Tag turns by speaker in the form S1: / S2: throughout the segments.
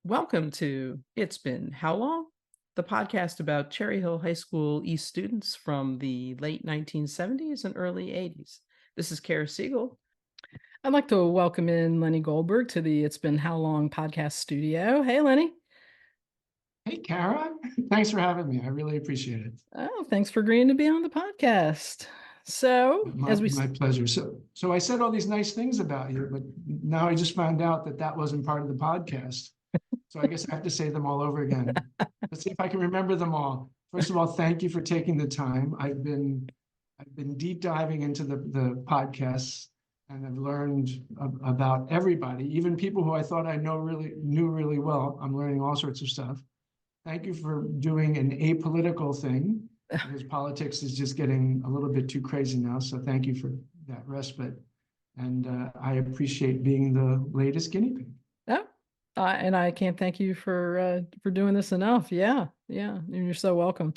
S1: Welcome to It's Been How Long? The podcast about Cherry Hill High School East students from the late 1970s and early 80s. This is Kara Siegel. I'd like to welcome in Lenny Goldberg to the It's Been How Long podcast studio. Hey, Lenny.
S2: Hey, Kara. Thanks for having me. I really appreciate it.
S1: Oh, thanks for agreeing to be on the podcast. So,
S2: My pleasure. So I said all these nice things about you, but now I just found out that that wasn't part of the podcast. So I guess I have to say them all over again. Let's see if I can remember them all. First of all, thank you for taking the time. I've been deep diving into the podcasts, and I've learned about everybody, even people who I thought I knew really well. I'm learning all sorts of stuff. Thank you for doing an apolitical thing, because politics is just getting a little bit too crazy now. So thank you for that respite. And I appreciate being the latest guinea pig.
S1: Oh, and I can't thank you for doing this enough. Yeah, you're so welcome.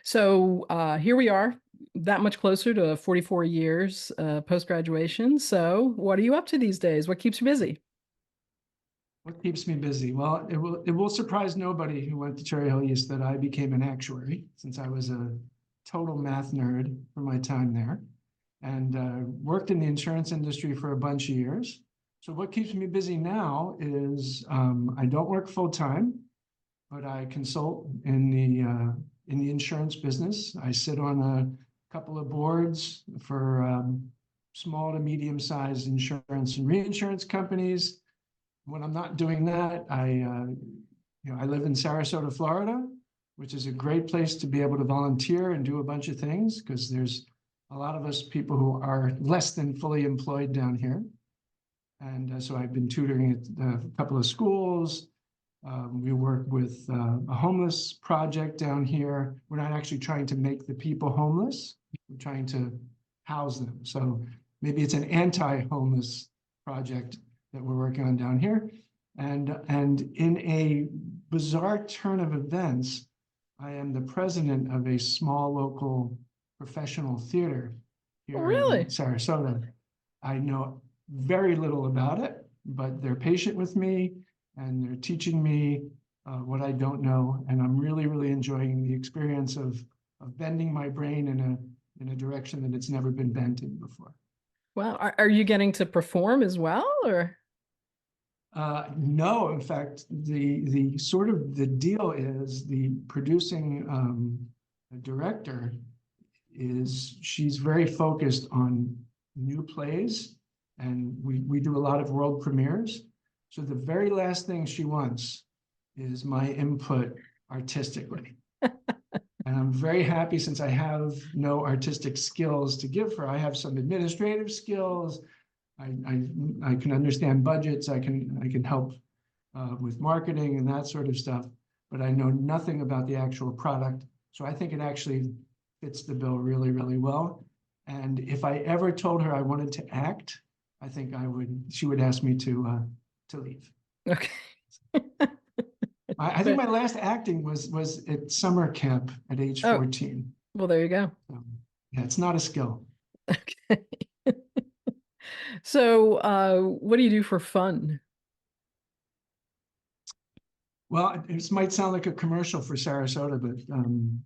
S1: So here we are, that much closer to 44 years post-graduation. So what are you up to these days? What keeps you busy?
S2: What keeps me busy? Well, it will surprise nobody who went to Cherry Hill East that I became an actuary, since I was a total math nerd for my time there, and worked in the insurance industry for a bunch of years. So what keeps me busy now is I don't work full time, but I consult in the insurance business. I sit on a couple of boards for small to medium sized insurance and reinsurance companies. When I'm not doing that, I live in Sarasota, Florida, which is a great place to be able to volunteer and do a bunch of things, because there's a lot of us people who are less than fully employed down here. And so I've been tutoring at a couple of schools. We work with a homeless project down here. We're not actually trying to make the people homeless. We're trying to house them. So maybe it's an anti-homeless project that we're working on down here. And in a bizarre turn of events, I am the president of a small local professional theater here
S1: Really?
S2: in Sarasota. I know very little about it, but they're patient with me and they're teaching me what I don't know. And I'm really, really enjoying the experience of bending my brain in a direction that it's never been bent in before.
S1: Well, are you getting to perform as well, or?
S2: No, in fact, the sort of the deal is the producing director she's very focused on new plays, and we do a lot of world premieres. So the very last thing she wants is my input artistically. And I'm very happy, since I have no artistic skills to give her. I have some administrative skills. I can understand budgets. I can help with marketing and that sort of stuff, but I know nothing about the actual product. So I think it actually fits the bill really, really well. And if I ever told her I wanted to act, I think she would ask me to leave.
S1: Okay.
S2: I think my last acting was at summer camp at age 14.
S1: Well, there you go.
S2: Yeah, it's not a skill.
S1: Okay. So what do you do for fun?
S2: Well, this might sound like a commercial for Sarasota, but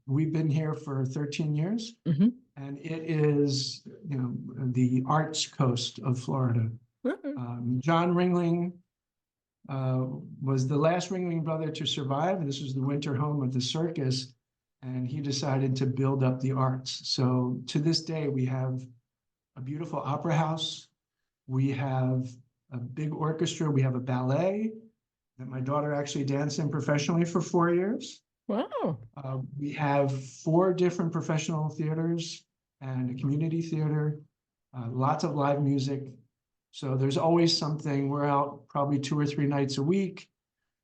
S2: we've been here for 13 years, and it is, the arts coast of Florida. John Ringling was the last Ringling brother to survive. This was the winter home of the circus, and he decided to build up the arts. So to this day, we have a beautiful opera house. We have a big orchestra. We have a ballet that my daughter actually danced in professionally for 4 years.
S1: Wow.
S2: We have 4 different professional theaters and a community theater, lots of live music. So there's always something. We're out probably 2 or 3 nights a week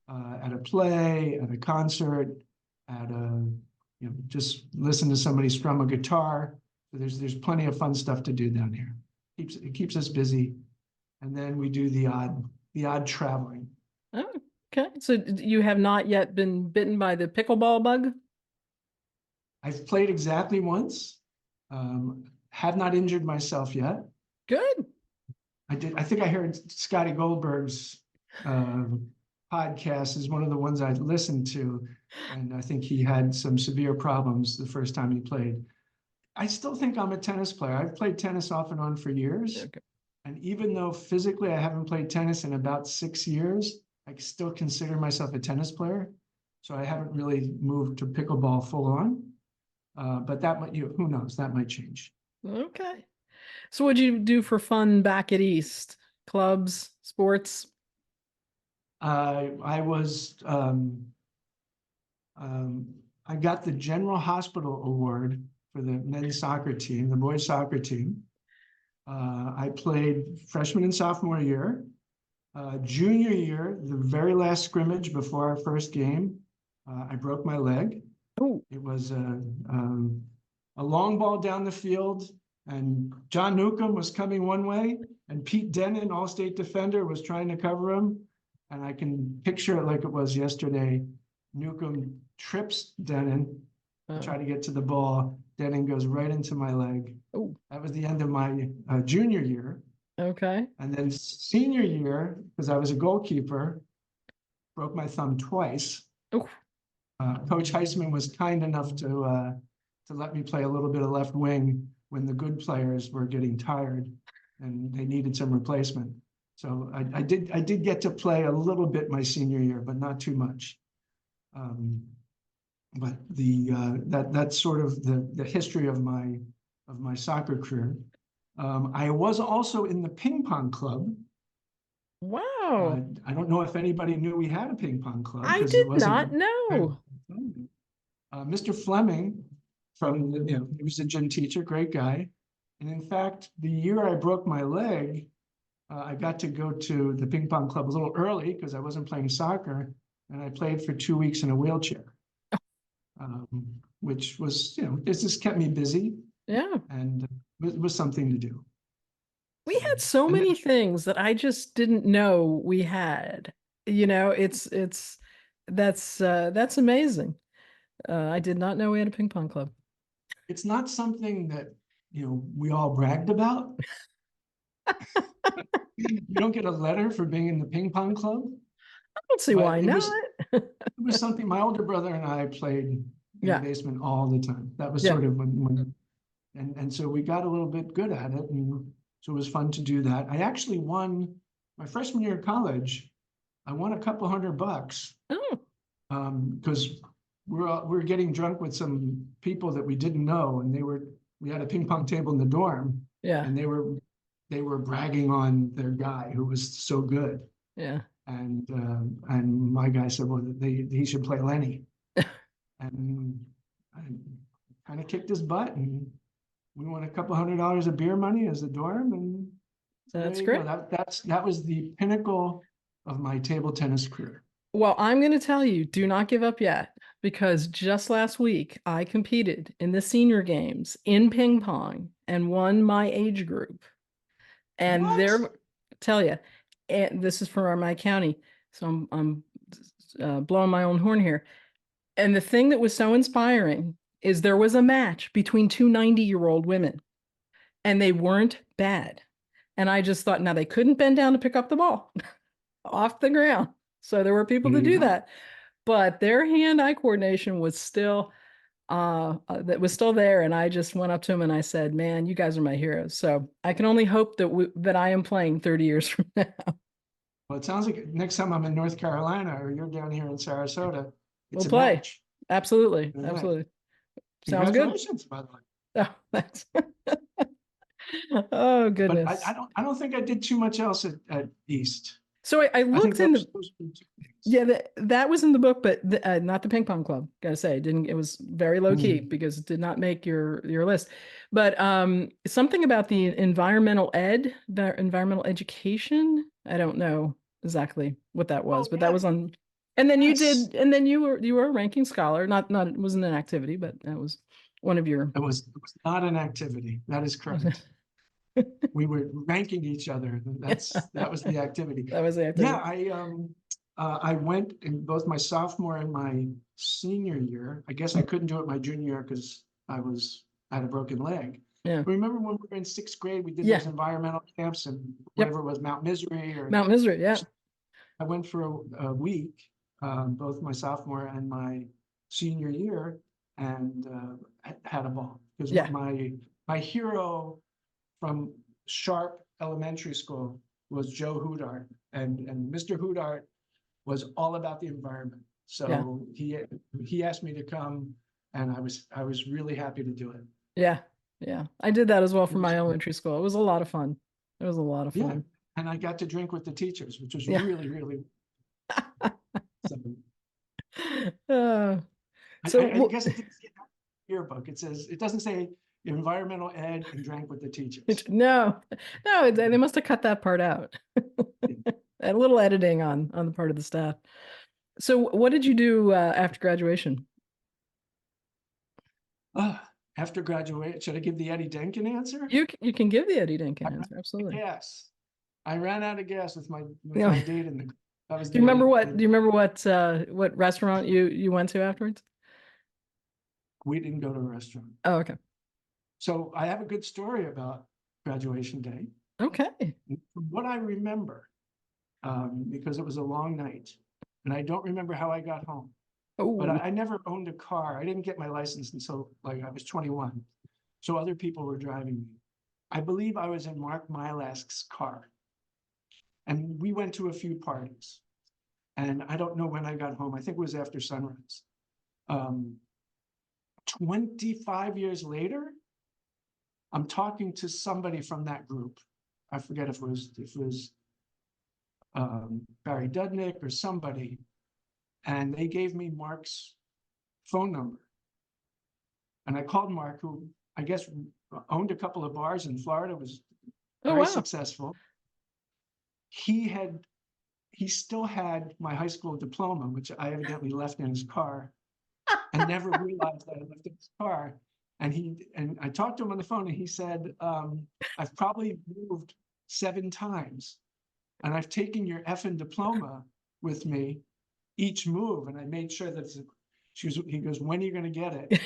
S2: at a play, at a concert, just listen to somebody strum a guitar. So there's plenty of fun stuff to do down here. It keeps us busy. And then we do the odd traveling.
S1: Oh, okay. So you have not yet been bitten by the pickleball bug?
S2: I've played exactly once. Have not injured myself yet.
S1: Good.
S2: I think I heard Scotty Goldberg's podcast is one of the ones I listened to, and I think he had some severe problems the first time he played. I still think I'm a tennis player. I've played tennis off and on for years.
S1: Okay.
S2: And even though physically I haven't played tennis in about 6 years, I still consider myself a tennis player. So I haven't really moved to pickleball full on. But that might, who knows, that might change.
S1: Okay. So what'd you do for fun back at East? Clubs, sports?
S2: I was, I got the General Hospital Award for the men's soccer team, the boys soccer team. I played freshman and sophomore year. Junior year, the very last scrimmage before our first game, I broke my leg.
S1: Oh,
S2: It was a long ball down the field, and John Newcomb was coming one way, and Pete Denon, all-state defender, was trying to cover him. And I can picture it like it was yesterday. Newcomb trips Denon to try to get to the ball. Denon goes right into my leg.
S1: oh,
S2: That was the end of my junior year.
S1: okay.
S2: And then senior year, because I was a goalkeeper, broke my thumb twice.
S1: Oh,
S2: Coach Heisman was kind enough to let me play a little bit of left wing when the good players were getting tired and they needed some replacement. So I did get to play a little bit my senior year, but not too much. But that's sort of the history of my soccer career. I was also in the ping pong club.
S1: wow.
S2: I don't know if anybody knew we had a ping pong club
S1: I
S2: because it
S1: did
S2: wasn't.
S1: not know.
S2: Mr. Fleming from he was a gym teacher, great guy. And in fact, the year I broke my leg, I got to go to the ping pong club a little early because I wasn't playing soccer, and I played for 2 weeks in a wheelchair, which was, it just kept me busy,
S1: Yeah.
S2: and it was something to do.
S1: We had so
S2: And then,
S1: many things that I just didn't know we had. That's amazing. I did not know we had a ping pong club.
S2: it's not something that we all bragged about. You don't get a letter for being in the ping pong club,
S1: I don't see
S2: but
S1: why
S2: it
S1: not.
S2: was something my older brother and I played in the
S1: Yeah.
S2: basement all the time. That was
S1: Yeah.
S2: sort of when and so we got a little bit good at it, and so it was fun to do that. I actually won my freshman year of college. I won a couple $100
S1: Oh,
S2: because we're getting drunk with some people that we didn't know, and we had a ping pong table in the dorm,
S1: yeah.
S2: and they were bragging on their guy who was so good.
S1: Yeah.
S2: And my guy said, well, he should play Lenny. And I kind of kicked his butt, and we won a couple $100 of beer money as a dorm, and so
S1: That's
S2: there you
S1: great.
S2: go. That was the pinnacle of my table tennis career.
S1: Well, I'm going to tell you, do not give up yet, because just last week I competed in the senior games in ping pong and won my age group. And
S2: What?
S1: tell you, and this is from my county, so I'm blowing my own horn here. And the thing that was so inspiring is there was a match between two 90-year-old women, and they weren't bad. And I just thought, now they couldn't bend down to pick up the ball off the ground. So there were people to do that, but their hand-eye coordination was still that was still there. And I just went up to him and I said, man, you guys are my heroes. So I can only hope that I am playing 30 years from now.
S2: Well, it sounds like next time I'm in North Carolina or you're down here in Sarasota, it's
S1: We'll
S2: a
S1: play.
S2: match.
S1: Absolutely.
S2: All right.
S1: Absolutely. Sounds good.
S2: Congratulations, by the way.
S1: Oh, thanks. Oh,
S2: But
S1: goodness.
S2: I don't think I did too much else at East.
S1: So I
S2: I think
S1: looked in
S2: those
S1: the,
S2: were two things.
S1: yeah, that was in the book, but not the ping pong club. Gotta say, it was very low key because it did not make your list. But something about the environmental education. I don't know exactly what that was, but that was on. And then
S2: Yes.
S1: and then you were a ranking scholar. Not it wasn't an activity, but that was one of your.
S2: It was not an activity. That is correct. We were ranking each other. That was the activity.
S1: That was the activity.
S2: Yeah, I went in both my sophomore and my senior year. I guess I couldn't do it my junior year because I had a broken leg.
S1: Yeah.
S2: Remember when we were in 6th grade, we did
S1: Yeah.
S2: those environmental camps and whatever it was, Mount Misery or
S1: Mount Misery, yeah.
S2: I went for a week, both my sophomore and my senior year, and had a ball. Because
S1: Yeah.
S2: my hero from Sharp Elementary School was Joe Houdart, and Mr. Houdart was all about the environment.
S1: Yeah.
S2: So he asked me to come, and I was really happy to do it.
S1: Yeah. Yeah. I did that as well
S2: It
S1: for
S2: was
S1: my
S2: fun.
S1: elementary school. It was a lot of fun. It was a lot of
S2: Yeah,
S1: fun.
S2: and I got to drink with the teachers, which was
S1: Yeah.
S2: really, really. So
S1: Uh,
S2: I
S1: so
S2: guess it didn't say that in the yearbook. It says it doesn't say environmental ed and drank with the teachers.
S1: no, no, they must have cut that part out. A little editing on the part of the staff. So what did you do after graduation?
S2: After graduation, should I give the Eddie Denkin answer?
S1: You can give the Eddie
S2: I
S1: Denkin
S2: ran
S1: answer,
S2: out of
S1: absolutely.
S2: gas. I ran out of gas with
S1: Yeah.
S2: my date in the. That was
S1: Do you remember what?
S2: the
S1: Do you remember what restaurant you went to afterwards?
S2: we didn't go to a restaurant.
S1: Oh, okay.
S2: So I have a good story about graduation day.
S1: Okay.
S2: From what I remember, because it was a long night, and I don't remember how I got home. But
S1: Oh,
S2: I never owned a car. I didn't get my license until like I was 21. So other people were driving me. I believe I was in Mark Milask's car. And we went to a few parties. And I don't know when I got home. I think it was after sunrise. 25 years later, I'm talking to somebody from that group. I forget if it was Barry Dudnick or somebody. And they gave me Mark's phone number. And I called Mark, who I guess owned a couple of bars in Florida, was
S1: oh
S2: very
S1: wow.
S2: successful. He still had my high school diploma, which I evidently left in his car, and never realized that I left in his car. And I talked to him on the phone, and he said, I've probably moved 7 times, and I've taken your effing diploma with me each move, and I made sure that he goes, when are you going to get it?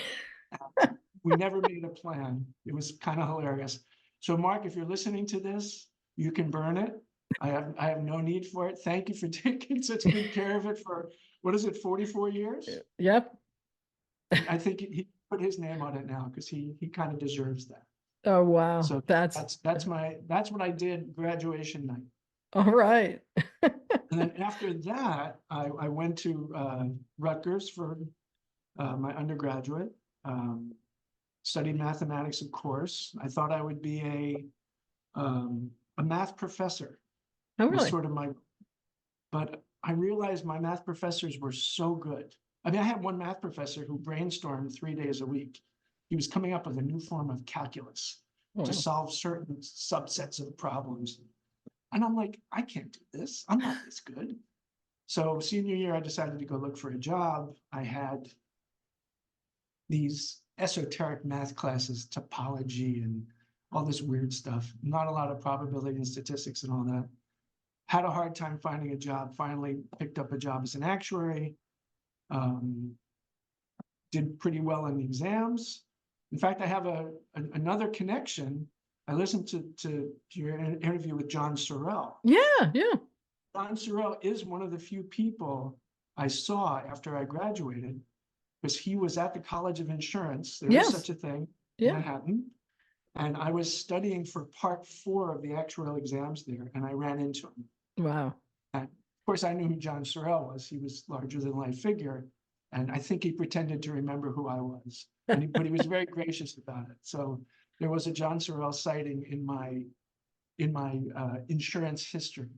S2: We never made a plan. It was kind of hilarious. So Mark, if you're listening to this, you can burn it. I have no need for it. Thank you for taking such good care of it for, what is it, 44 years?
S1: Yep.
S2: I think he put his name on it now because he kind of deserves that.
S1: Oh wow.
S2: So
S1: That's
S2: that's what I did graduation night.
S1: all right.
S2: And then after that, I went to Rutgers for my undergraduate. Studied mathematics, of course. I thought I would be a math professor.
S1: Oh
S2: Was
S1: really?
S2: sort of but I realized my math professors were so good. I mean, I had one math professor who brainstormed 3 days a week. He was coming up with a new form of calculus
S1: Oh,
S2: to
S1: wow.
S2: solve certain subsets of problems. And I'm like, I can't do this. I'm not this good. So senior year, I decided to go look for a job. I had these esoteric math classes, topology and all this weird stuff, not a lot of probability and statistics and all that. Had a hard time finding a job, finally picked up a job as an actuary, did pretty well in the exams. In fact, I have another connection. I listened to your interview with John Sorrell.
S1: Yeah, yeah.
S2: John Sorrell is one of the few people I saw after I graduated, because he was at the College of Insurance. There is
S1: Yes.
S2: such a thing in
S1: Yeah.
S2: Manhattan. And I was studying for part 4 of the actuarial exams there, and I ran into him.
S1: Wow.
S2: And of course, I knew who John Sorrell was. He was larger than life figure. And I think he pretended to remember who I was. But he was very gracious about it. So there was a John Sorrell sighting in my insurance history.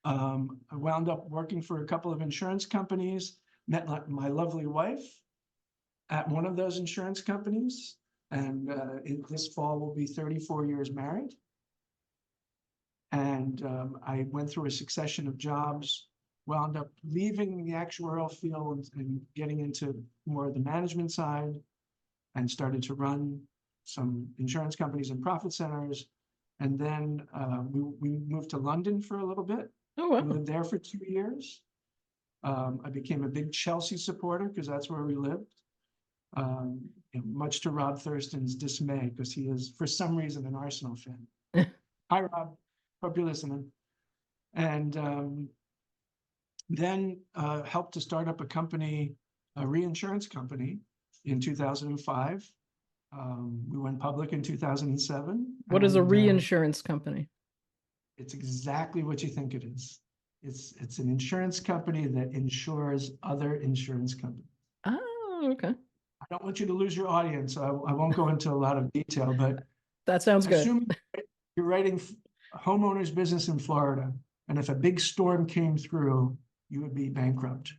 S2: I wound up working for a couple of insurance companies, met my lovely wife at one of those insurance companies. And this fall will be 34 years married. And I went through a succession of jobs, wound up leaving the actuarial field and getting into more of the management side, and started to run some insurance companies and profit centers. And then we moved to London for a little bit.
S1: Oh
S2: We
S1: wow.
S2: lived there for 2 years. I became a big Chelsea supporter because that's where we lived. Much to Rob Thurston's dismay, because he is, for some reason, an Arsenal fan. Hi, Rob. Hope you're listening. And then helped to start up a company, a reinsurance company in 2005. We went public in 2007.
S1: What is a
S2: and
S1: reinsurance company?
S2: It's exactly what you think it is. It's an insurance company that insures other insurance companies.
S1: Oh, okay.
S2: I don't want you to lose your audience, so I won't go into a lot of detail, but
S1: That sounds good.
S2: assuming you're writing homeowners business in Florida, and if a big storm came through, you would be bankrupt.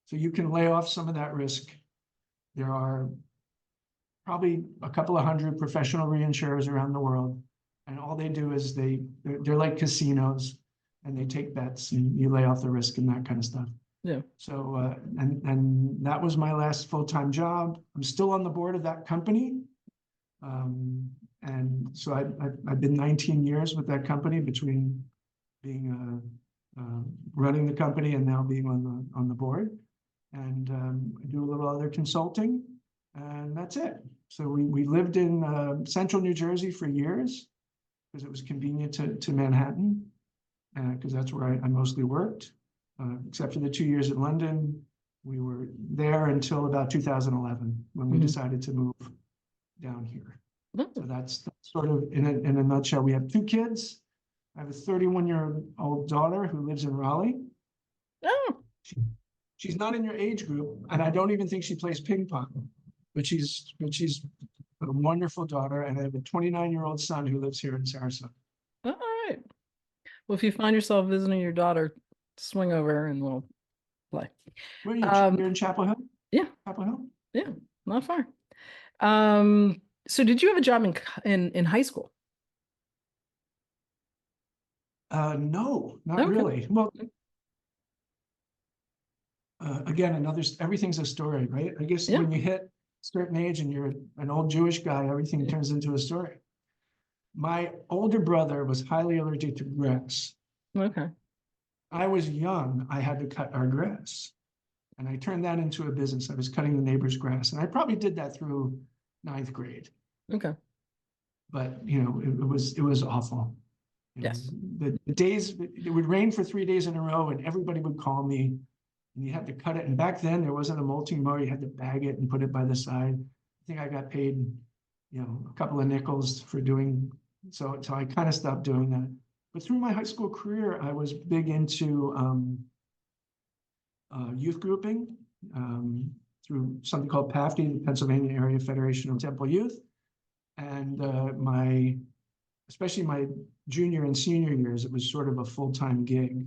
S2: So you can lay off some of that risk. There are probably a couple of hundred professional reinsurers around the world, and all they do is they're like casinos, and they take bets, and you lay off the risk and that kind of stuff.
S1: Yeah.
S2: So and that was my last full-time job. I'm still on the board of that company. And so I've been 19 years with that company, between being running the company and now being on the board. And I do a little other consulting, and that's it. So we lived in central New Jersey for years because it was convenient to Manhattan, because that's where I mostly worked. Except for the 2 years in London, we were there until about 2011 when we decided to move down here. So that's sort of in a nutshell. We have 2 kids. I have a 31-year-old daughter who lives in Raleigh.
S1: Oh,
S2: She's not in your age group, and I don't even think she plays ping pong, but she's a wonderful daughter. And I have a 29-year-old son who lives here in Sarasota.
S1: all right. Well, if you find yourself visiting your daughter, swing over and we'll play.
S2: Where are you? You're in Chapel Hill?
S1: Yeah.
S2: Chapel Hill?
S1: Yeah, not far. So did you have a job in high school?
S2: No, not
S1: Okay.
S2: really. Well, again, everything's a story, right? I guess
S1: Yeah.
S2: when you hit a certain age and you're an old Jewish guy, everything turns into a story. My older brother was highly allergic to grass.
S1: Okay.
S2: I was young, I had to cut our grass. And I turned that into a business. I was cutting the neighbor's grass. And I probably did that through 9th grade.
S1: Okay.
S2: But it was awful.
S1: Yes.
S2: The days, it would rain for 3 days in a row, and everybody would call me, and you had to cut it. And back then there wasn't a mulching mower. You had to bag it and put it by the side. I think I got paid, a couple of nickels for doing, so I kind of stopped doing that. But through my high school career, I was big into youth grouping through something called PAFTY, the Pennsylvania Area Federation of Temple Youth. And especially my junior and senior years, it was sort of a full-time gig.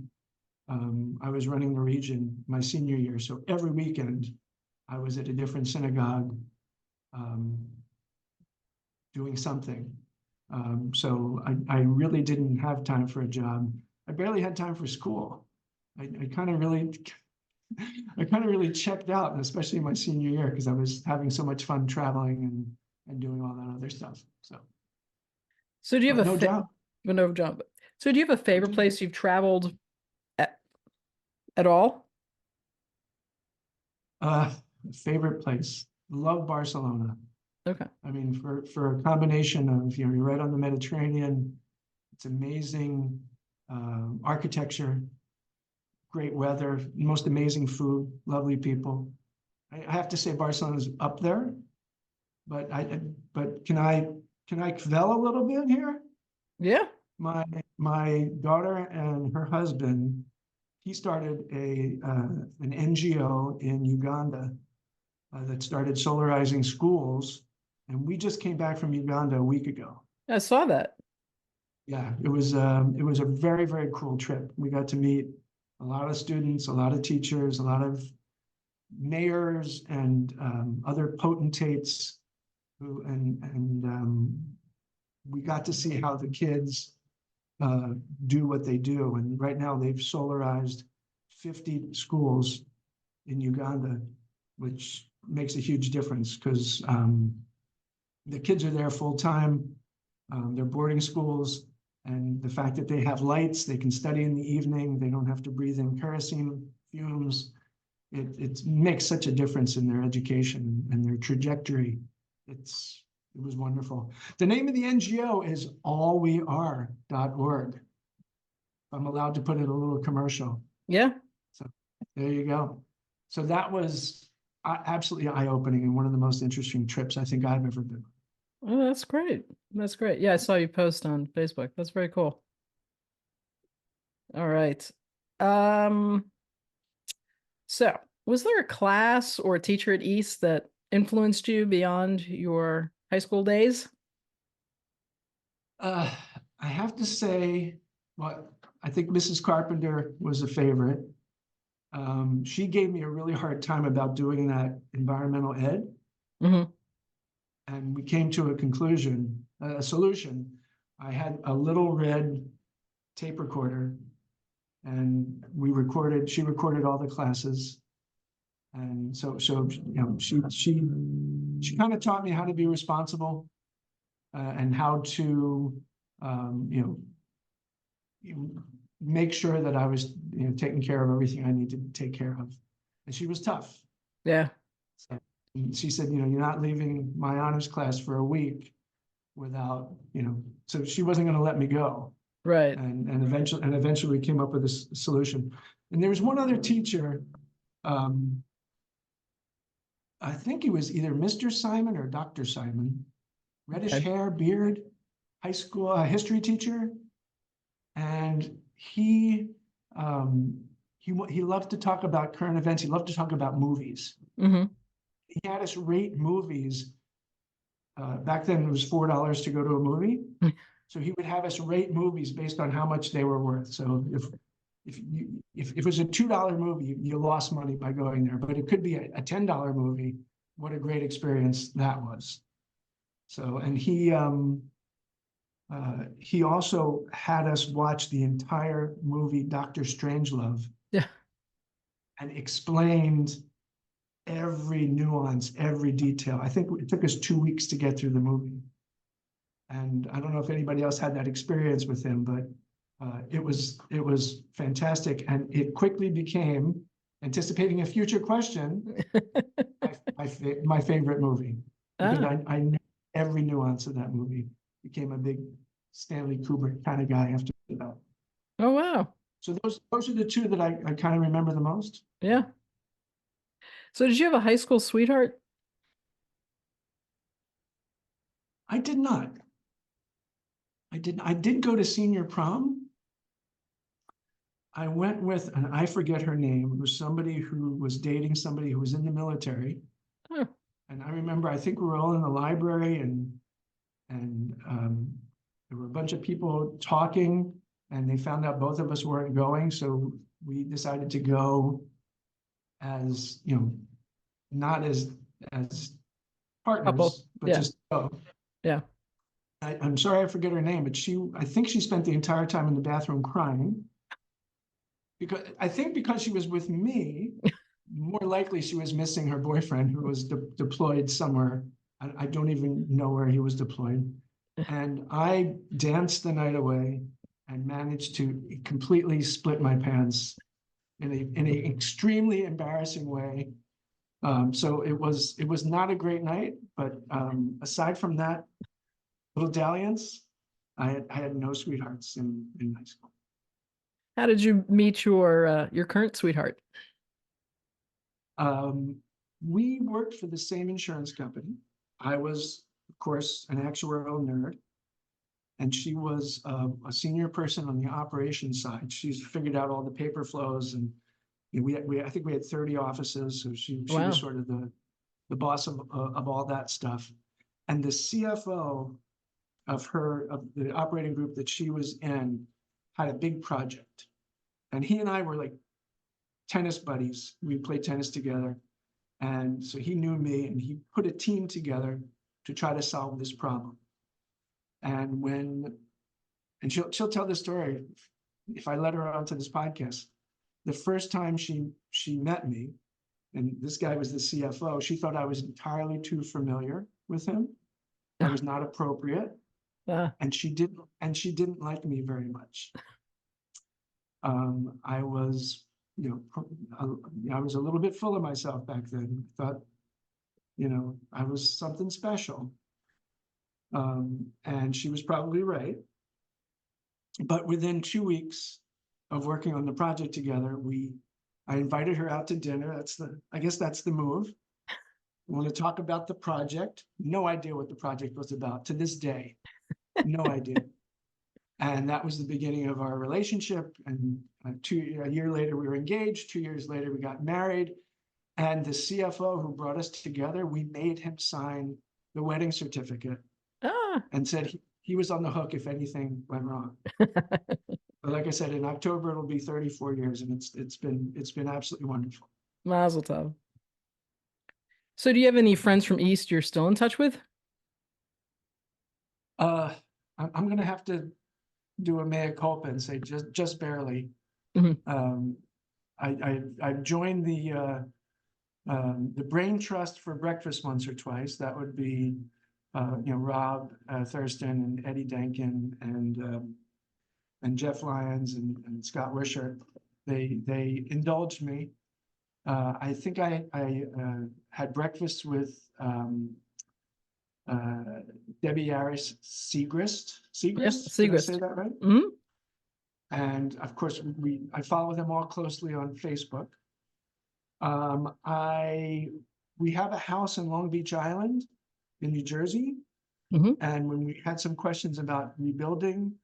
S2: I was running the region my senior year, so every weekend I was at a different synagogue doing something. So I really didn't have time for a job. I barely had time for school. I kind of really checked out, and especially my senior year, because I was having so much fun traveling and doing all that other stuff.
S1: So do you have
S2: no job?
S1: No job. So do you have a favorite place you've traveled at all?
S2: Favorite place. Love Barcelona.
S1: Okay.
S2: I mean, for a combination of, you're right on the Mediterranean, it's amazing architecture, great weather, most amazing food, lovely people. I have to say Barcelona's up there, but can I kvel a little bit here?
S1: Yeah.
S2: My daughter and her husband, he started an NGO in Uganda that started solarizing schools, and we just came back from Uganda a week ago.
S1: I saw that.
S2: Yeah, it was a very, very cool trip. We got to meet a lot of students, a lot of teachers, a lot of mayors and other potentates we got to see how the kids do what they do. And right now they've solarized 50 schools in Uganda, which makes a huge difference because the kids are there full time. They're boarding schools, and the fact that they have lights, they can study in the evening, they don't have to breathe in kerosene fumes. It makes such a difference in their education and their trajectory. It was wonderful. The name of the NGO is allweare.org. I'm allowed to put in a little commercial.
S1: Yeah.
S2: So there you go. So that was absolutely eye-opening and one of the most interesting trips I think I've ever been.
S1: Oh, that's great. That's great. Yeah, I saw you post on Facebook. That's very cool. All right. Um, so was there a class or a teacher at East that influenced you beyond your high school days?
S2: Uh, I have to say, well, I think Mrs. Carpenter was a favorite. She gave me a really hard time about doing that environmental ed,
S1: Hmm.
S2: and we came to a conclusion, a solution. I had a little red tape recorder, and she recorded all the classes. And so she kind of taught me how to be responsible, and how to, you know, make sure that I was, taking care of everything I need to take care of. And she was tough.
S1: Yeah.
S2: So she said, you're not leaving my honors class for a week without, so she wasn't going to let me go.
S1: Right.
S2: And eventually we came up with a solution. And there was one other teacher, um, I think he was either Mr. Simon or Dr. Simon, reddish
S1: Okay.
S2: hair, beard, high school history teacher. And he loved to talk about current events. He loved to talk about movies.
S1: Hmm.
S2: He had us rate movies. Back then it was $4 to go to a movie. So he would have us rate movies based on how much they were worth. So if it was a $2 movie, you lost money by going there, but it could be a $10 movie. What a great experience that was. So, and he also had us watch the entire movie Dr. Strangelove
S1: Yeah.
S2: and explained every nuance, every detail. I think it took us 2 weeks to get through the movie. And I don't know if anybody else had that experience with him, but it was fantastic. And it quickly became, anticipating a future question, my favorite movie, because
S1: Ah.
S2: I knew every nuance of that movie. Became a big Stanley Kubrick kind of guy after that.
S1: Oh, wow.
S2: So those are the two that I kind of remember the most.
S1: Yeah. So did you have a high school sweetheart?
S2: I did not. I did go to senior prom. I went with, and I forget her name, it was somebody who was dating somebody who was in the military.
S1: Oh,
S2: And I remember, I think we were all in the library, and there were a bunch of people talking, and they found out both of us weren't going. So we decided to go as, not as
S1: couple.
S2: partners, but
S1: Yeah.
S2: just go.
S1: Yeah.
S2: I'm sorry, I forget her name, but I think she spent the entire time in the bathroom crying. Because she was with me, more likely she was missing her boyfriend, who was deployed somewhere. I don't even know where he was deployed. And I danced the night away and managed to completely split my pants in an extremely embarrassing way. So it was not a great night, but aside from that little dalliance, I had no sweethearts in high school.
S1: How did you meet your current sweetheart?
S2: We worked for the same insurance company. I was, of course, an actuarial nerd, and she was a senior person on the operations side. She's figured out all the paper flows, and I think we had 30 offices, so she was
S1: Wow.
S2: sort of the boss of all that stuff. And the CFO of the operating group that she was in had a big project, and he and I were like tennis buddies. We played tennis together. And so he knew me, and he put a team together to try to solve this problem. And she'll tell the story if I let her onto this podcast. The first time she met me, and this guy was the CFO, she thought I was entirely too familiar with him. I was not appropriate,
S1: Ah.
S2: and she didn't like me very much. I was, I was a little bit full of myself back then. I thought, I was something special. And she was probably right. But within 2 weeks, of working on the project together, I invited her out to dinner. I guess that's the move. We want to talk about the project. No idea what the project was about to this day. No idea. And that was the beginning of our relationship. And a year later, we were engaged. 2 years later, we got married. And the CFO who brought us together, we made him sign the wedding certificate
S1: Ah.
S2: and said he was on the hook if anything went wrong. But like I said, in October, it'll be 34 years, and it's been absolutely wonderful.
S1: Mazel tov. So do you have any friends from East you're still in touch with?
S2: I'm gonna have to do a mea culpa and say just barely.
S1: Mhm.
S2: I've joined the Brain Trust for breakfast once or twice. That would be Rob Thurston and Eddie Denkin and Jeff Lyons and Scott Wisher. They indulged me. I think I had breakfast with Debbie Yaris Segrist.
S1: Yeah,
S2: Did I say
S1: Segrist.
S2: that right?
S1: Hmm.
S2: And of course, I follow them all closely on Facebook. We have a house in Long Beach Island in New Jersey.
S1: Hmm.
S2: And when we had some questions about rebuilding,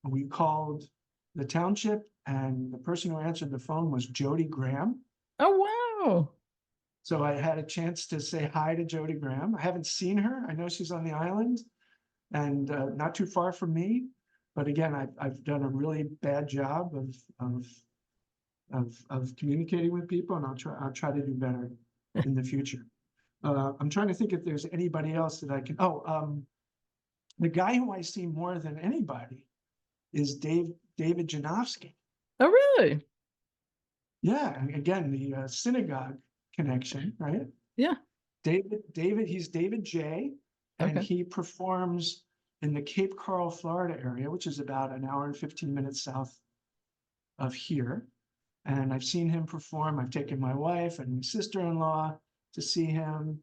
S2: we called the township, and the person who answered the phone was Jody Graham.
S1: Oh, wow.
S2: So I had a chance to say hi to Jody Graham. I haven't seen her. I know she's on the island and not too far from me. But again, I've done a really bad job of communicating with people, and I'll try to do better in the future. I'm trying to think if there's anybody else that I can. The guy who I see more than anybody is David Janofsky.
S1: Oh, really?
S2: Yeah, and again, the synagogue connection, right?
S1: Yeah.
S2: He's David J, and
S1: Okay.
S2: he performs in the Cape Coral, Florida area, which is about an hour and 15 minutes south of here. And I've seen him perform. I've taken my wife and my sister-in-law to see him.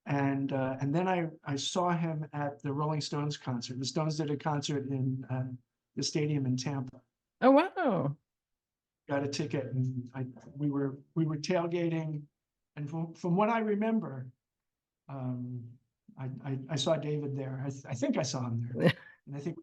S2: And then I saw him at the Rolling Stones concert. The Stones did a concert in the stadium in Tampa.
S1: Oh, wow.
S2: Got a ticket, and we were tailgating, and from what I remember, I saw David there. I think I saw him there, and I think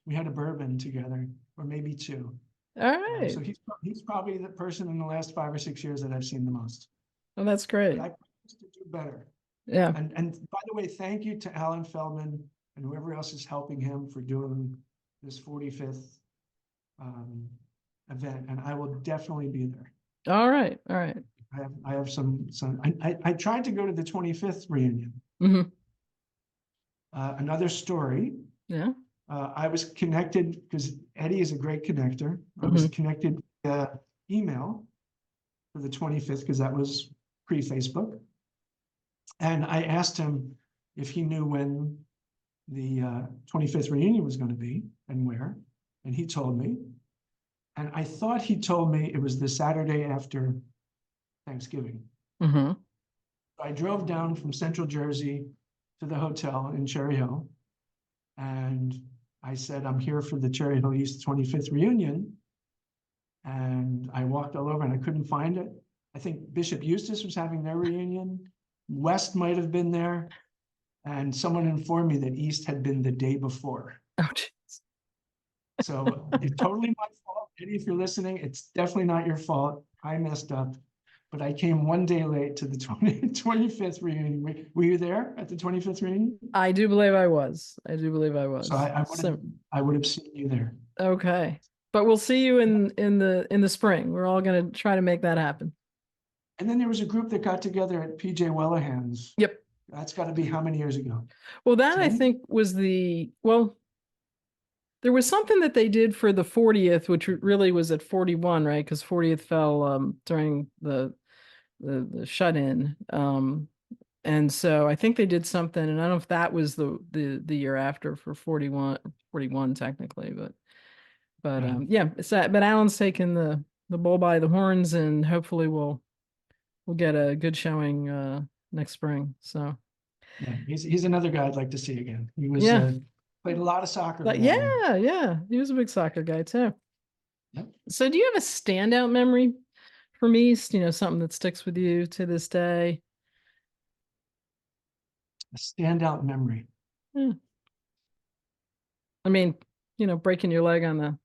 S2: we had a bourbon together, or maybe two.
S1: All right.
S2: So he's probably the person in the last 5 or 6 years that I've seen the most.
S1: Well, that's great.
S2: But I promise to do better.
S1: Yeah.
S2: And by the way, thank you to Alan Feldman and whoever else is helping him for doing this 45th event, and I will definitely be there.
S1: All right. All right.
S2: I have some. I tried to go to the 25th reunion.
S1: Hmm.
S2: Another story.
S1: Yeah.
S2: I was connected because Eddie is a great connector. I was connected via email for the 25th because that was pre-Facebook. And I asked him if he knew when the 25th reunion was going to be and where. And he told me. And I thought he told me it was the Saturday after Thanksgiving.
S1: Hmm.
S2: I drove down from Central Jersey to the hotel in Cherry Hill. And I said, I'm here for the Cherry Hill East 25th reunion. And I walked all over and I couldn't find it. I think Bishop Eustace was having their reunion. West might have been there. And someone informed me that East had been the day before.
S1: Oh, geez.
S2: So it's totally my fault. Eddie, if you're listening, it's definitely not your fault. I messed up. But I came one day late to the 25th reunion. Were you there at the 25th reunion?
S1: I do believe I was. I do believe I was.
S2: So I would have seen you there.
S1: Okay. But we'll see you in the spring. We're all going to try to make that happen.
S2: And then there was a group that got together at PJ Wellahan's.
S1: Yep.
S2: That's got to be how many years ago?
S1: Well, that
S2: 10?
S1: I think was there was something that they did for the 40th, which really was at 41, right? Because 40th fell during the shut-in. And so I think they did something, and I don't know if that was the year after for 41 technically, but yeah, it's that. But Alan's taken the bull by the horns, and hopefully we'll get a good showing next spring. So
S2: yeah, he's another guy I'd like to see again. He was
S1: yeah.
S2: Played a lot of soccer.
S1: Yeah, he was a big soccer guy too.
S2: Yep.
S1: So do you have a standout memory from East? Something that sticks with you to this day?
S2: A standout memory.
S1: Hmm. I mean, breaking your leg on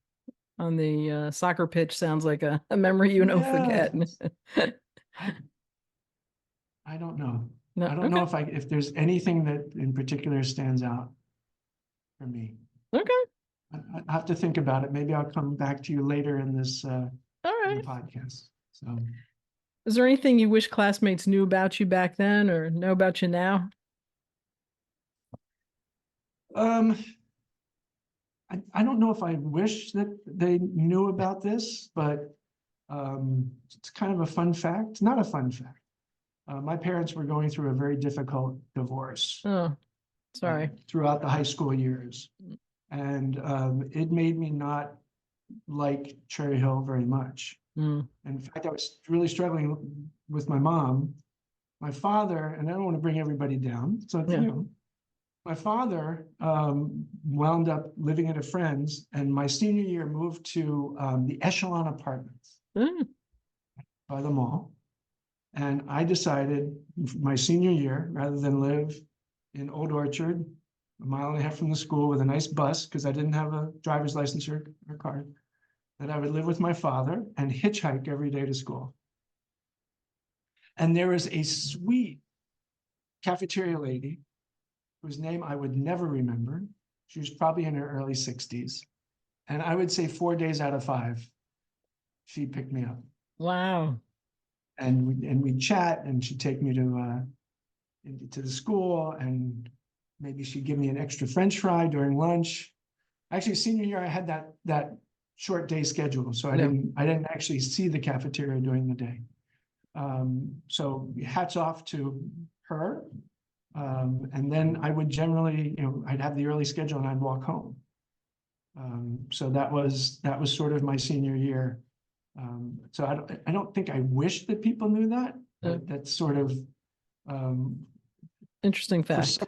S1: the soccer pitch sounds like a memory you don't
S2: Yeah,
S1: forget.
S2: I I don't know.
S1: No,
S2: I don't know
S1: okay,
S2: if there's anything that in particular stands out for me.
S1: okay,
S2: I have to think about it. Maybe I'll come back to you later in this
S1: all
S2: in the
S1: right.
S2: podcast. So
S1: Is there anything you wish classmates knew about you back then or know about you now?
S2: um I don't know if I wish that they knew about this, but it's kind of a fun fact. Not a fun fact. My parents were going through a very difficult divorce
S1: Oh, sorry.
S2: throughout the high school years. And it made me not like Cherry Hill very much.
S1: Mm,
S2: In fact, I was really struggling with my mom. My father, and I don't want to bring everybody down. So,
S1: yeah.
S2: my father wound up living at a friend's, and my senior year moved to the Echelon Apartments
S1: Mm,
S2: by the mall. And I decided my senior year, rather than live in Old Orchard, a mile and a half from the school with a nice bus, because I didn't have a driver's license or car, that I would live with my father and hitchhike every day to school. And there was a sweet cafeteria lady whose name I would never remember. She was probably in her early 60s. And I would say 4 days out of 5, she picked me up.
S1: wow.
S2: And we'd chat, and she'd take me to the school, and maybe she'd give me an extra French fry during lunch. Actually, senior year, I had that short day schedule, so I
S1: No.
S2: didn't actually see the cafeteria during the day. So hats off to her. And then I would generally, I'd have the early schedule and I'd walk home. So that was sort of my senior year. So I don't think I wish that people knew that, but that's sort of
S1: Interesting
S2: for
S1: fact.
S2: some,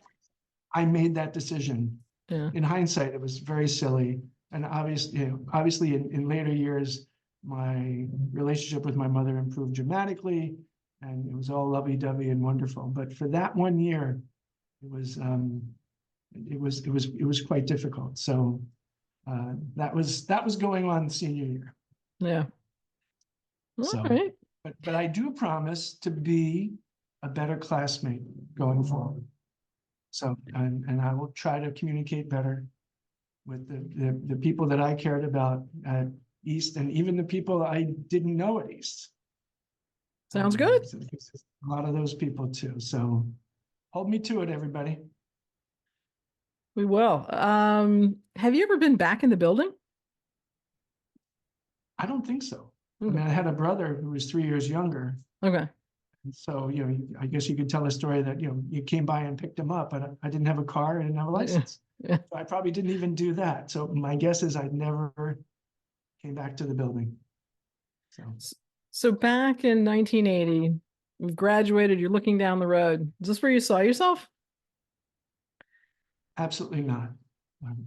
S2: I made that decision.
S1: Yeah.
S2: In hindsight, it was very silly, and obviously in later years, my relationship with my mother improved dramatically, and it was all lovey-dovey and wonderful. But for that one year, it was quite difficult. So that was going on senior year.
S1: Yeah. All
S2: So,
S1: right.
S2: but I do promise to be a better classmate going forward. So, and I will try to communicate better with the people that I cared about at East, and even the people I didn't know at East.
S1: Sounds good.
S2: So a lot of those people too. So hold me to it, everybody.
S1: We will. Have you ever been back in the building?
S2: I don't think so. I
S1: Okay.
S2: mean, I had a brother who was 3 years younger.
S1: Okay.
S2: So, I guess you could tell a story that, you came by and picked him up, but I didn't have a car, I didn't have a
S1: Yeah.
S2: license.
S1: Yeah.
S2: So I probably didn't even do that. So my guess is I never came back to the building. So
S1: So back in 1980, you've graduated, you're looking down the road. Is this where you saw yourself?
S2: absolutely not.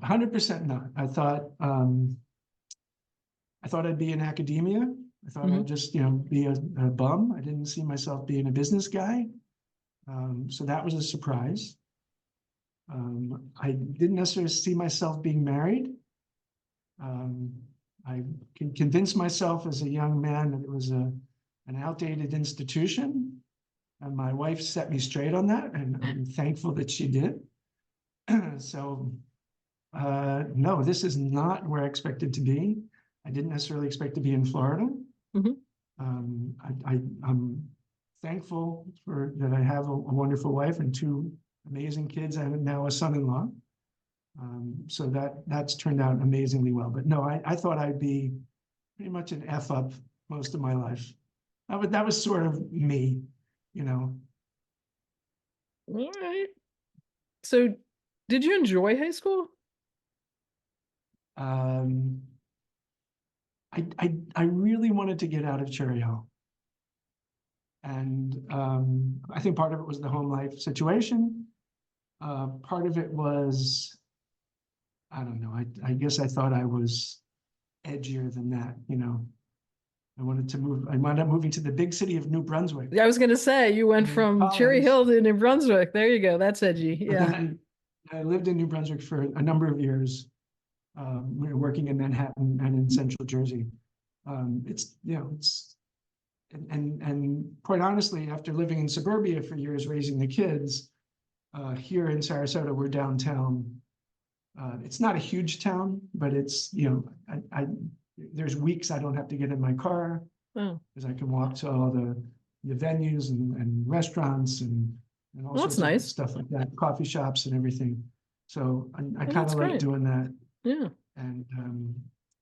S2: 100% not. I thought I'd be in academia. I thought
S1: Mhm.
S2: I'd just, be a bum. I didn't see myself being a business guy. So that was a surprise. I didn't necessarily see myself being married. Um, I can convince myself as a young man that it was an outdated institution. And my wife set me straight on that, and I'm thankful that she did. So, no, this is not where I expected to be. I didn't necessarily expect to be in Florida.
S1: Mhm.
S2: I'm thankful for that I have a wonderful wife and two amazing kids, and now a son-in-law. So that's turned out amazingly well. But no, I thought I'd be pretty much an F up most of my life. That was sort of me, you know.
S1: All right. So did you enjoy high school?
S2: Um, I really wanted to get out of Cherry Hill. And I think part of it was the home life situation. Part of it was, I don't know, I guess I thought I was edgier than that, you know. I wanted to move. I wound up moving to the big city of New Brunswick
S1: I was going to say, you went
S2: in
S1: from Cherry
S2: college,
S1: Hill to New Brunswick. There you go. That's edgy.
S2: but
S1: Yeah.
S2: then I lived in New Brunswick for a number of years, working in Manhattan and in Central Jersey. It's, you know, it's, and quite honestly, after living in suburbia for years, raising the kids, here in Sarasota, we're downtown. It's not a huge town, but it's, you know, there's weeks I don't have to get in my car
S1: Oh,
S2: because I can walk to all the venues and restaurants and all
S1: well, that's
S2: sorts of
S1: nice.
S2: stuff like that, coffee shops and everything. So I
S1: Well,
S2: kind
S1: that's
S2: of like
S1: great.
S2: doing that.
S1: Yeah.
S2: And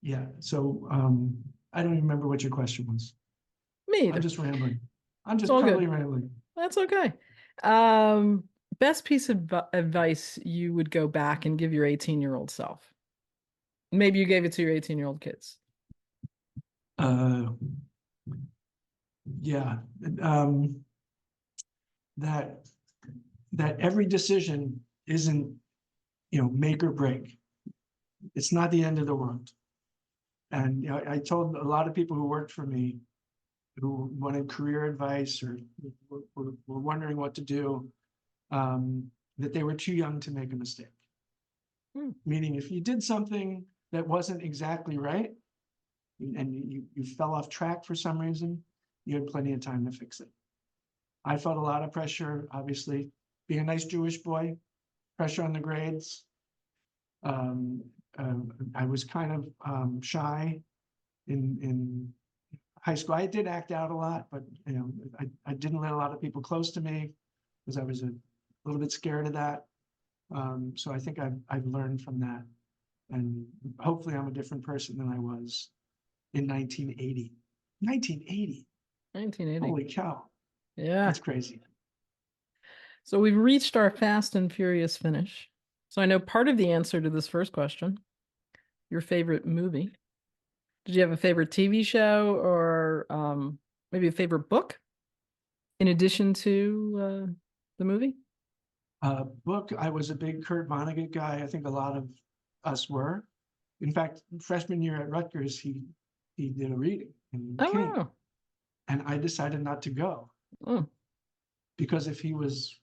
S2: yeah, so I don't even remember what your question was.
S1: Me
S2: I'm
S1: either.
S2: just rambling. I'm
S1: It's
S2: just
S1: all
S2: totally
S1: good.
S2: rambling.
S1: That's okay. Best piece of advice you would go back and give your 18-year-old self. Maybe you gave it to your 18-year-old kids.
S2: Uh, yeah, um, that every decision isn't, you know, make or break. It's not the end of the world. And you know, I told a lot of people who worked for me who wanted career advice or were wondering what to do, that they were too young to make a mistake.
S1: Hmm.
S2: Meaning, if you did something that wasn't exactly right and you fell off track for some reason, you had plenty of time to fix it. I felt a lot of pressure, obviously, being a nice Jewish boy, pressure on the grades. Um, I was kind of shy in high school. I did act out a lot, but you know, I didn't let a lot of people close to me because I was a little bit scared of that. So I think I've learned from that, and hopefully I'm a different person than I was in 1980. 1980.
S1: 1980.
S2: Holy cow,
S1: Yeah.
S2: that's crazy.
S1: So we've reached our fast and furious finish. So I know part of the answer to this first question, your favorite movie. Did you have a favorite TV show or maybe a favorite book in addition to the movie?
S2: Book, I was a big Kurt Vonnegut guy. I think a lot of us were. In fact, freshman year at Rutgers, he did a reading and he
S1: Oh,
S2: came,
S1: wow.
S2: and I decided not to go
S1: Oh,
S2: because if he was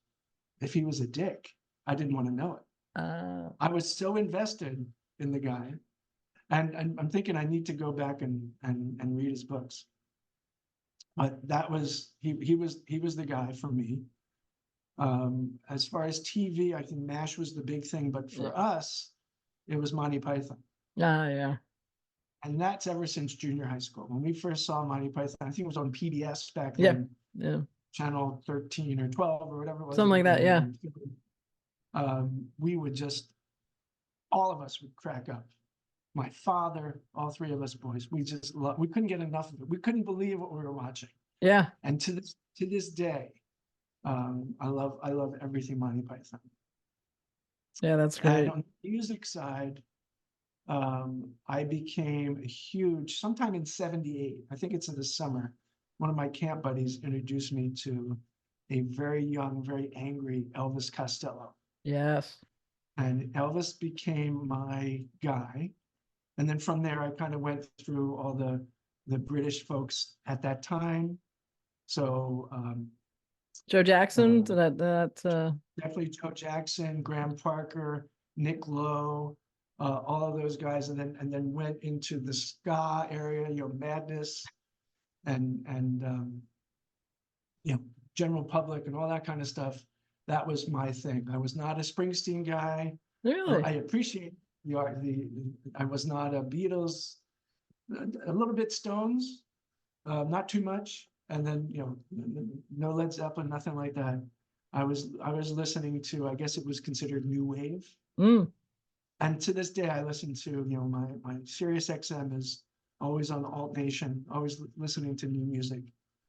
S2: a dick, I didn't want to know it.
S1: uh,
S2: I was so invested in the guy, and I'm thinking I need to go back and read his books. But that was he was the guy for me. As far as TV, I think MASH was the big thing, but
S1: yeah.
S2: for us, it was Monty Python.
S1: Yeah.
S2: And that's ever since junior high school. When we first saw Monty Python, I think it was on PBS back
S1: Yeah.
S2: then,
S1: Yeah.
S2: channel 13 or 12 or whatever it was.
S1: Something like that. Yeah.
S2: We would just, all of us would crack up. My father, all three of us boys, we couldn't get enough of it. We couldn't believe what we were watching.
S1: Yeah.
S2: And to this day, I love everything Monty Python.
S1: Yeah. That's
S2: And
S1: great.
S2: on the music side, I became a huge, sometime in 78, I think it's in the summer, one of my camp buddies introduced me to a very young, very angry Elvis Costello.
S1: Yes.
S2: And Elvis became my guy. And then from there, I kind of went through all the British folks at that time. So
S1: Joe Jackson.
S2: uh,
S1: That.
S2: definitely Joe Jackson, Graham Parker, Nick Lowe, all of those guys, and then went into the ska area, you know, Madness, and you know, General Public and all that kind of stuff. That was my thing. I was not a Springsteen guy.
S1: Really?
S2: I appreciate the art. I was not a Beatles, a little bit Stones, not too much, and then you know, no Led Zeppelin, nothing like that. I was listening to, I guess it was considered new wave,
S1: Mm.
S2: and to this day I listen to, you know, my Sirius XM is always on Alt Nation, always listening to new music,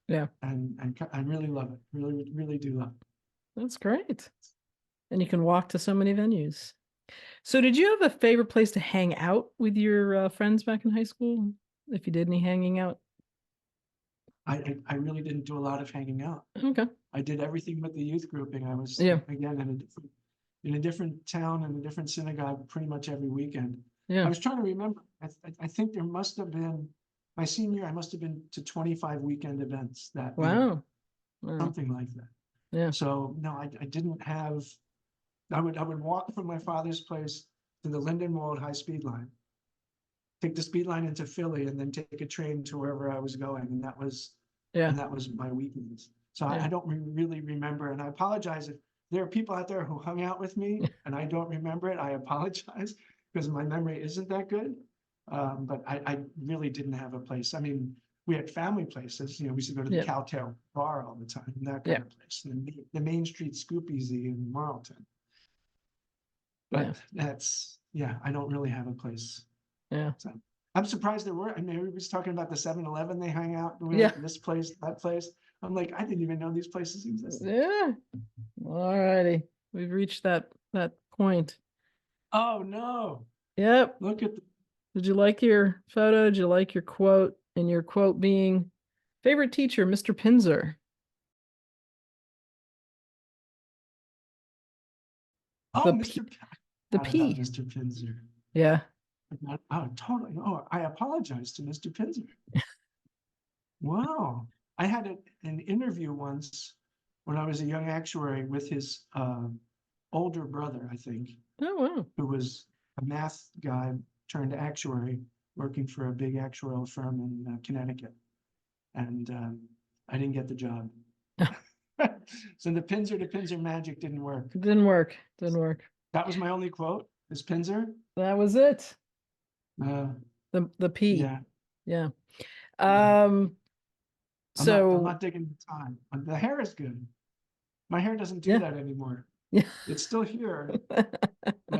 S1: Yeah.
S2: and I really love it, really do love it.
S1: That's great. And you can walk to so many venues. So, did you have a favorite place to hang out with your friends back in high school? If you did any hanging out?
S2: I really didn't do a lot of hanging out.
S1: Okay.
S2: I did everything but the youth grouping. I was
S1: Yeah.
S2: again in a different town, in a different synagogue pretty much every weekend. I
S1: Yeah.
S2: was trying to remember. I think there must have been, my senior year, I must have been to 25 weekend events that year,
S1: Wow. Wow.
S2: something like that.
S1: Yeah.
S2: So no, I didn't have, I would walk from my father's place to the Lindenwold high speed line, take the speed line into Philly, and then take a train to wherever I was going. And that was
S1: Yeah.
S2: my weekends. So
S1: Yeah.
S2: I don't really remember. And I apologize if there are people out there who hung out with me and I don't remember it. I apologize because my memory isn't that good. But I really didn't have a place. I mean, we had family places, we used to go to the
S1: Yeah.
S2: Cowtail bar all the time, and that
S1: Yeah.
S2: kind of place. And the Main Street Scoop-Easy in Marlton.
S1: Yeah.
S2: But that's, I don't really have a place.
S1: Yeah.
S2: So I'm surprised there were. I mean, everybody's talking about the 7-Eleven they hang out with,
S1: Yeah.
S2: this place, that place. I'm like, I didn't even know these places existed.
S1: Yeah. All righty. We've reached that point.
S2: Oh no.
S1: Yep.
S2: Look at the,
S1: Did you like your photo? Did you like your quote? And your quote being favorite teacher, Mr. Pinzer.
S2: oh,
S1: The
S2: Mr.
S1: P.
S2: P-
S1: The
S2: Forgot about
S1: P.
S2: Mr. Pinzer.
S1: Yeah.
S2: Oh, totally. Oh, I apologize to Mr. Pinzer. Wow. I had an interview once when I was a young actuary with his older brother, I think,
S1: Oh, wow.
S2: who was a math guy turned actuary working for a big actuarial firm in Connecticut. And I didn't get the job. So the Pinzer to Pinzer magic didn't work.
S1: It didn't work. Didn't work.
S2: That was my only quote, is Pinzer.
S1: That was it. The P.
S2: Yeah.
S1: Yeah.
S2: I'm
S1: So
S2: not digging the time. The hair is good. My hair doesn't do
S1: yeah.
S2: that anymore.
S1: Yeah.
S2: It's still here, but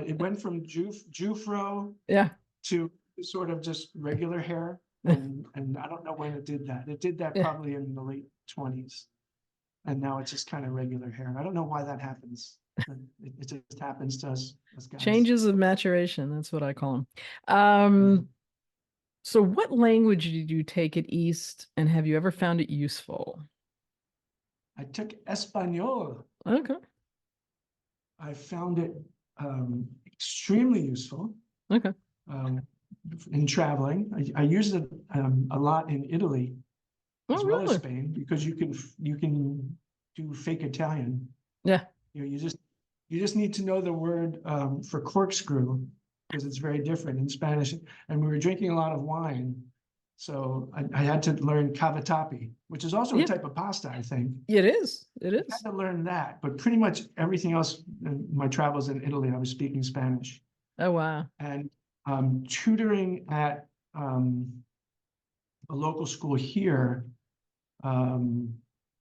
S2: it went from Jufro
S1: Yeah.
S2: to sort of just regular hair. And I don't know when it did that. It did that
S1: Yeah.
S2: probably in the late 20s. And now it's just kind of regular hair. I don't know why that happens. It just happens to us guys.
S1: Changes of maturation. That's what I call them. So what language did you take at East, and have you ever found it useful?
S2: I took Espanol.
S1: Okay.
S2: I found it extremely useful.
S1: Okay.
S2: In traveling. I used it a lot in Italy as well as
S1: really?
S2: Spain, because you can do fake Italian.
S1: Yeah.
S2: You just need to know the word for corkscrew, because it's very different in Spanish. And we were drinking a lot of wine, so I had to learn cavatappi, which is also a type of pasta, I think.
S1: It is. It
S2: I
S1: is.
S2: had to learn that, but pretty much everything else in my travels in Italy, I was speaking Spanish.
S1: Oh, wow.
S2: And tutoring at a local school here.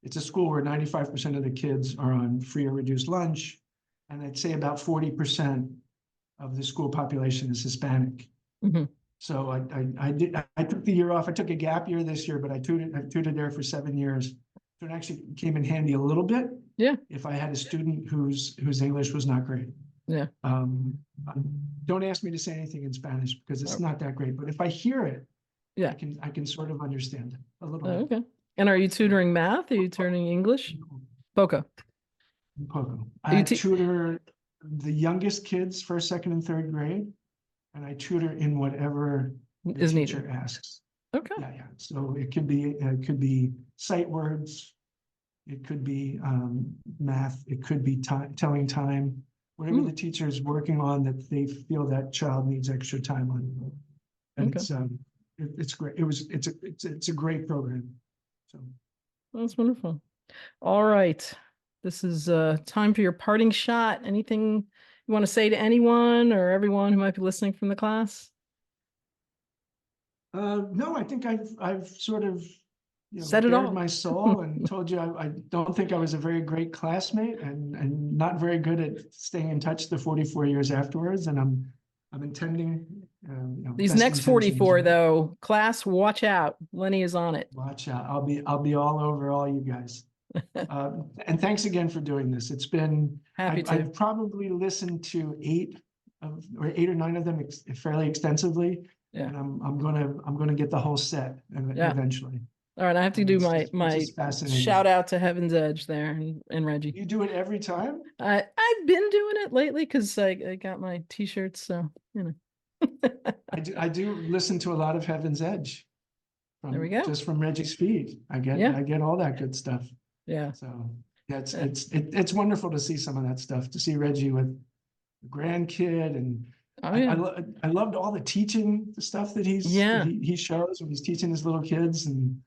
S2: It's a school where 95% of the kids are on free or reduced lunch. And I'd say about 40% of the school population is Hispanic.
S1: Mm-hmm.
S2: So I took the year off. I took a gap year this year, but I tutored there for 7 years. So it actually came in handy a little bit.
S1: Yeah.
S2: If I had a student whose English was not great.
S1: Yeah.
S2: Don't ask me to say anything in Spanish because it's not that great. But if I hear it,
S1: yeah,
S2: I can sort of understand it a little bit.
S1: Okay. And are you tutoring math? Are you tutoring English? Poco.
S2: I tutor the youngest kids, first, second, and third grade, and I tutor in whatever the
S1: is
S2: teacher
S1: needed.
S2: asks.
S1: Okay.
S2: Yeah. So it could be sight words, it could be math, it could be telling time, whatever the teacher is working on that they feel that child needs extra time on. And it's great. It's a great program. So
S1: that's wonderful. All right. This is time for your parting shot. Anything you want to say to anyone or everyone who might be listening from the class?
S2: No, I think I've sort of
S1: said it
S2: bared
S1: all.
S2: my soul and told you I don't think I was a very great classmate and not very good at staying in touch the 44 years afterwards. And I'm intending
S1: these next 44 though, class, watch out. Lenny is on it.
S2: Watch out. I'll be all over all you guys. And thanks again for doing this. It's been I've probably listened to 8 or 9 of them fairly extensively. Yeah. And I'm gonna get the whole set eventually.
S1: All right, I have to do my shout out to Heaven's Edge there and Reggie.
S2: You do it every time?
S1: I've been doing it lately because I got my t-shirts, so
S2: I do listen to a lot of Heaven's Edge
S1: There we
S2: from
S1: go.
S2: just from Reggie's feed. I
S1: Yeah.
S2: get all that good stuff.
S1: Yeah.
S2: So yeah,
S1: Yeah.
S2: it's wonderful to see some of that stuff, to see Reggie with a grandkid, and
S1: Oh yeah.
S2: I loved all the teaching the stuff that
S1: Yeah.
S2: he shows when he's teaching his little kids, and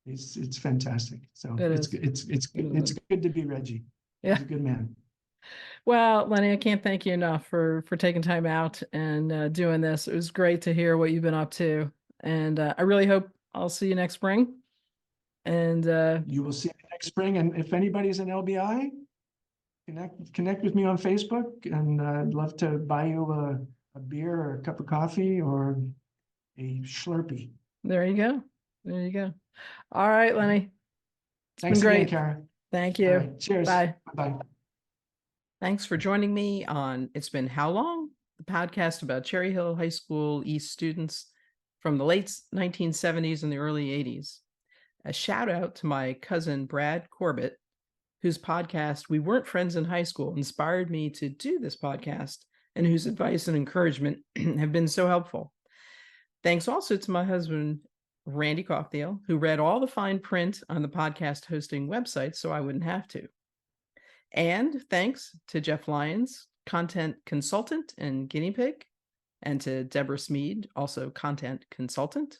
S2: it's fantastic. So
S1: It is. It
S2: it's
S1: is.
S2: good to be Reggie.
S1: Yeah.
S2: He's a good man.
S1: Well, Lenny, I can't thank you enough for taking time out and doing this. It was great to hear what you've been up to, and I really hope I'll see you next spring. And
S2: You will see me next spring, and if anybody's an LBI, connect with me on Facebook, and I'd love to buy you a beer or a cup of coffee or a Slurpee.
S1: there you go. There you go. All right, Lenny. It's been
S2: Thanks again,
S1: great.
S2: Kara.
S1: Thank
S2: All
S1: you.
S2: right, cheers.
S1: Bye.
S2: Bye-bye.
S1: Thanks for joining me on It's Been How Long? The podcast about Cherry Hill High School East students from the late 1970s and the early 80s. A shout out to my cousin Brad Corbett, whose podcast We Weren't Friends in High School inspired me to do this podcast, and whose advice and encouragement have been so helpful. Thanks also to my husband, Randy Cockdale, who read all the fine print on the podcast hosting website so I wouldn't have to. And thanks to Jeff Lyons, content consultant and guinea pig, and to Deborah Smead, also content consultant.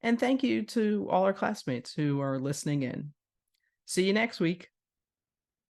S1: And thank you to all our classmates who are listening in. See you next week.